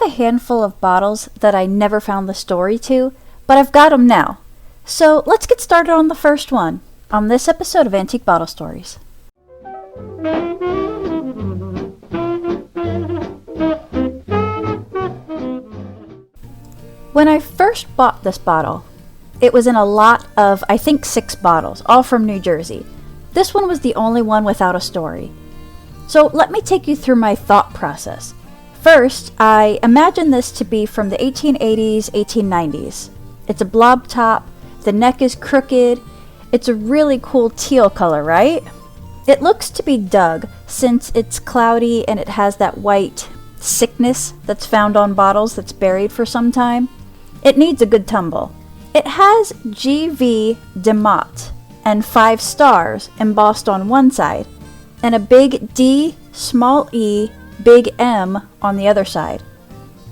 have a handful of bottles that I never found the story to, but I've got them now. So let's get started on the first one, on this episode of Antique Bottle Stories. When I first bought this bottle, it was in a lot of, I think, 6 bottles, all from New Jersey. This one was the only one without a story. So let me take you through my thought process. First, I imagine this to be from the 1880s, 1890s. It's a blob top, the neck is crooked, it's a really cool teal color, right? It looks to be dug since it's cloudy and it has that white sickness that's found on bottles that's buried for some time. It needs a good tumble. It has GV Demott and 5 stars embossed on one side, and a big D, small e, big M on the other side.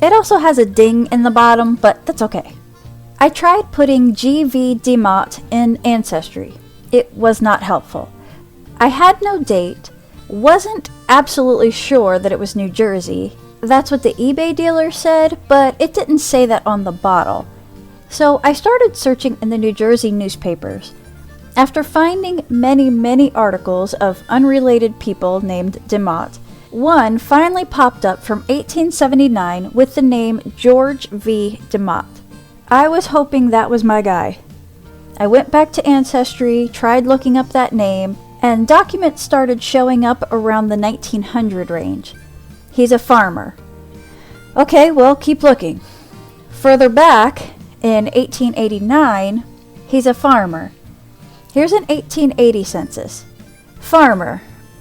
It also has a ding in the bottom, but that's okay. I tried putting GV Demott in Ancestry. It was not helpful. I had no date, wasn't absolutely sure that it was New Jersey. That's what the eBay dealer said, but it didn't say that on the bottle. So I started searching in the New Jersey newspapers. After finding many articles of unrelated people named Demott, one finally popped up from 1879 with the name George V. Demott. I was hoping that was my guy. I went back to Ancestry, tried looking up that name, and documents started showing up around the 1900 range. He's a farmer. Okay, well, keep looking. Further back, in 1889, he's a farmer. Here's an 1880 census. Farmer.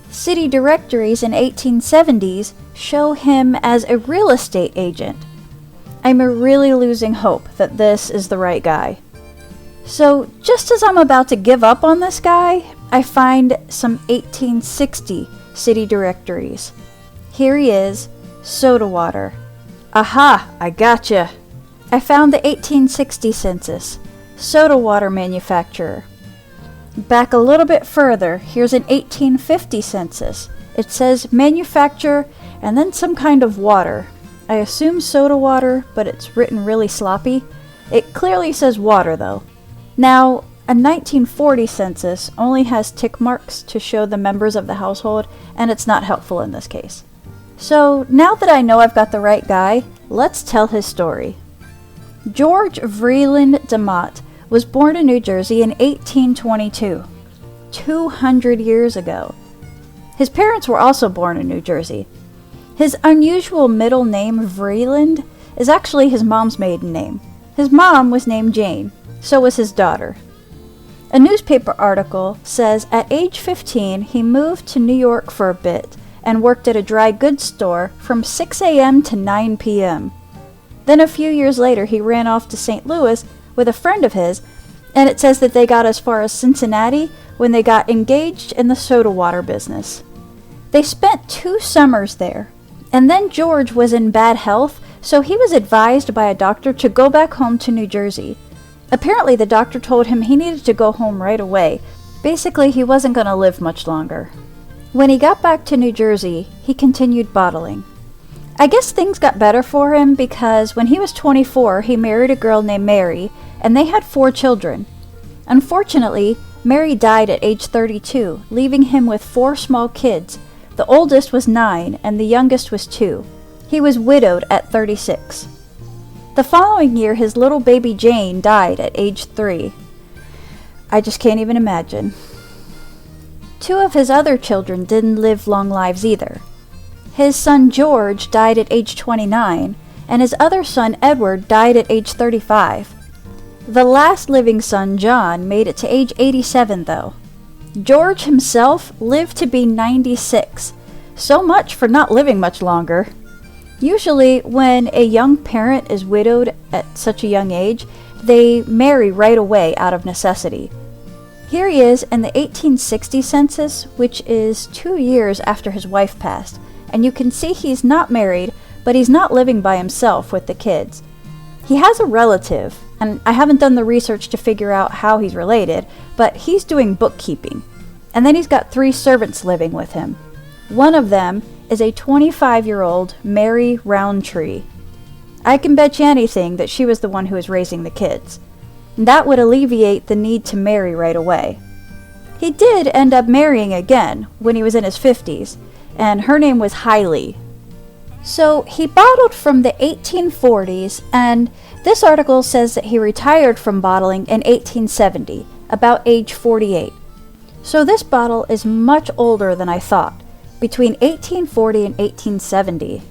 City directories in 1870s show him as a real estate agent. I'm really losing hope that this is the right guy. So just as I'm about to give up on this guy, I find some 1860 city directories. Here he is, soda water. Aha, I gotcha. I found the 1860 census, soda water manufacturer. Back a little bit further, here's an 1850 census. It says manufacturer and then some kind of water. I assume soda water, but it's written really sloppy. It clearly says water though. Now, a 1940 census only has tick marks to show the members of the household, and it's not helpful in this case. So now that I know I've got the right guy, let's tell his story. George Vreeland Demott was born in New Jersey in 1822, 200 years ago. His parents were also born in New Jersey. His unusual middle name, Vreeland, is actually his mom's maiden name. His mom was named Jane, so was his daughter. A newspaper article says at age 15 he moved to New York for a bit and worked at a dry goods store from 6 a.m. to 9 p.m. Then a few years later he ran off to St. Louis with a friend of his, and it says that they got as far as Cincinnati when they got engaged in the soda water business. They spent 2 summers there, and then George was in bad health, so he was advised by a doctor to go back home to New Jersey. Apparently the doctor told him he needed to go home right away. Basically, he wasn't going to live much longer. When he got back to New Jersey, he continued bottling. I guess things got better for him because when he was 24, he married a girl named Mary, and they had 4 children. Unfortunately, Mary died at age 32, leaving him with 4 small kids. The oldest was 9, and the youngest was 2. He was widowed at 36. The following year, his little baby Jane died at age 3. I just can't even imagine. 2 of his other children didn't live long lives either. His son George died at age 29, and his other son Edward died at age 35. The last living son, John, made it to age 87 though. George himself lived to be 96. So much for not living much longer. Usually, when a young parent is widowed at such a young age, they marry right away out of necessity. Here he is in the 1860 census, which is 2 years after his wife passed, and you can see he's not married, but he's not living by himself with the kids. He has a relative, and I haven't done the research to figure out how he's related, but he's doing bookkeeping. And then he's got 3 servants living with him. One of them is a 25-year-old Mary Roundtree. I can bet you anything that she was the one who was raising the kids. That would alleviate the need to marry right away. He did end up marrying again when he was in his 50s, and her name was Hailey. So he bottled from the 1840s, and this article says that he retired from bottling in 1870, about age 48. So this bottle is much older than I thought, between 1840 and 1870.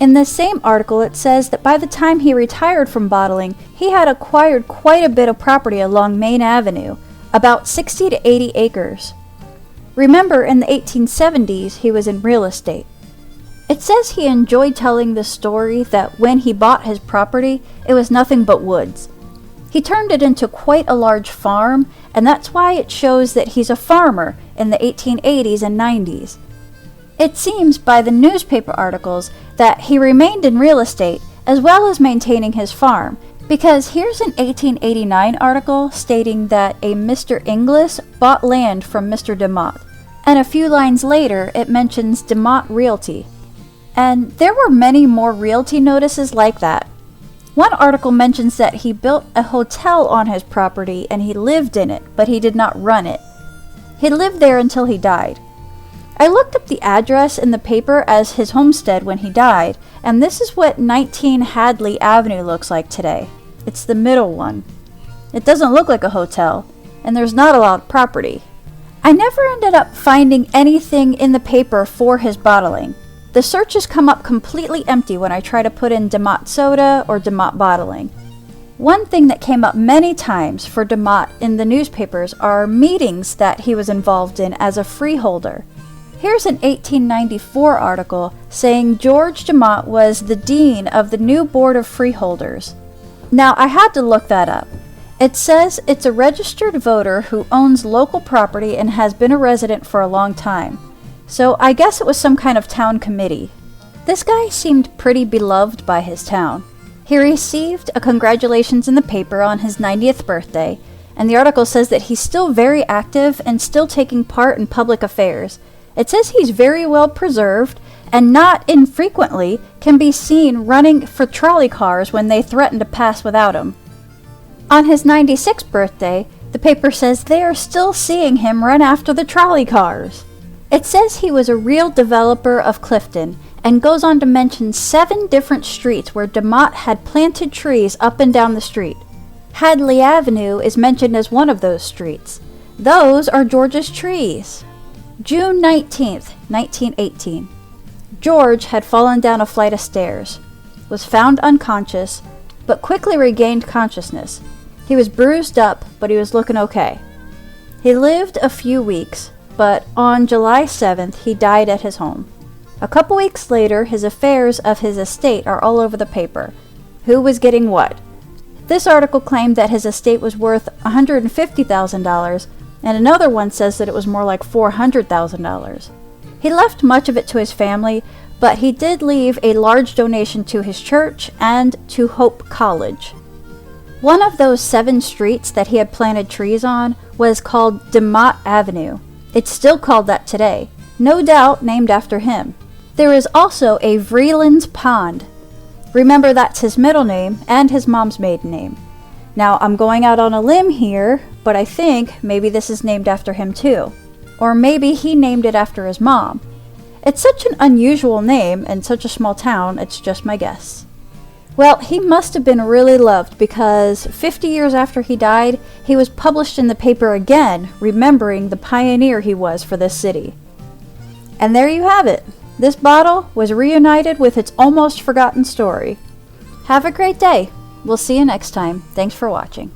In this same article, it says that by the time he retired from bottling, he had acquired quite a bit of property along Main Avenue, about 60 to 80 acres. Remember, in the 1870s, he was in real estate. It says he enjoyed telling the story that when he bought his property, it was nothing but woods. He turned it into quite a large farm, and that's why it shows that he's a farmer in the 1880s and 90s. It seems by the newspaper articles that he remained in real estate as well as maintaining his farm, because here's an 1889 article stating that a Mr. Inglis bought land from Mr. Demott, and a few lines later it mentions Demott Realty. And there were many more realty notices like that. One article mentions that he built a hotel on his property and he lived in it, but he did not run it. He lived there until he died. I looked up the address in the paper as his homestead when he died, and this is what 19 Hadley Avenue looks like today. It's the middle one. It doesn't look like a hotel, and there's not a lot of property. I never ended up finding anything in the paper for his bottling. The searches come up completely empty when I try to put in Demott soda or Demott bottling. One thing that came up many times for Demott in the newspapers are meetings that he was involved in as a freeholder. Here's an 1894 article saying George Demott was the dean of the new board of freeholders. Now, I had to look that up. It says it's a registered voter who owns local property and has been a resident for a long time. So I guess it was some kind of town committee. This guy seemed pretty beloved by his town. He received a congratulations in the paper on his 90th birthday, and the article says that he's still very active and still taking part in public affairs. It says he's very well preserved and not infrequently can be seen running for trolley cars when they threaten to pass without him. On his 96th birthday, the paper says they are still seeing him run after the trolley cars. It says he was a real developer of Clifton and goes on to mention 7 different streets where Demott had planted trees up and down the street. Hadley Avenue is mentioned as one of those streets. Those are George's trees. June 19th, 1918. George had fallen down a flight of stairs, was found unconscious, but quickly regained consciousness. He was bruised up, but he was looking okay. He lived a few weeks, but on July 7th, he died at his home. A couple weeks later, his affairs of his estate are all over the paper. Who was getting what? This article claimed that his estate was worth $150,000, and another one says that it was more like $400,000. He left much of it to his family, but he did leave a large donation to his church and to Hope College. One of those 7 streets that he had planted trees on was called Demott Avenue. It's still called that today, no doubt named after him. There is also a Vreeland's Pond. Remember, that's his middle name and his mom's maiden name. Now, I'm going out on a limb here, but I think maybe this is named after him too. Or maybe he named it after his mom. It's such an unusual name in such a small town, it's just my guess. Well, he must have been really loved because 50 years after he died, he was published in the paper again, remembering the pioneer he was for this city. And there you have it. This bottle was reunited with its almost forgotten story. Have a great day. We'll see you next time. Thanks for watching.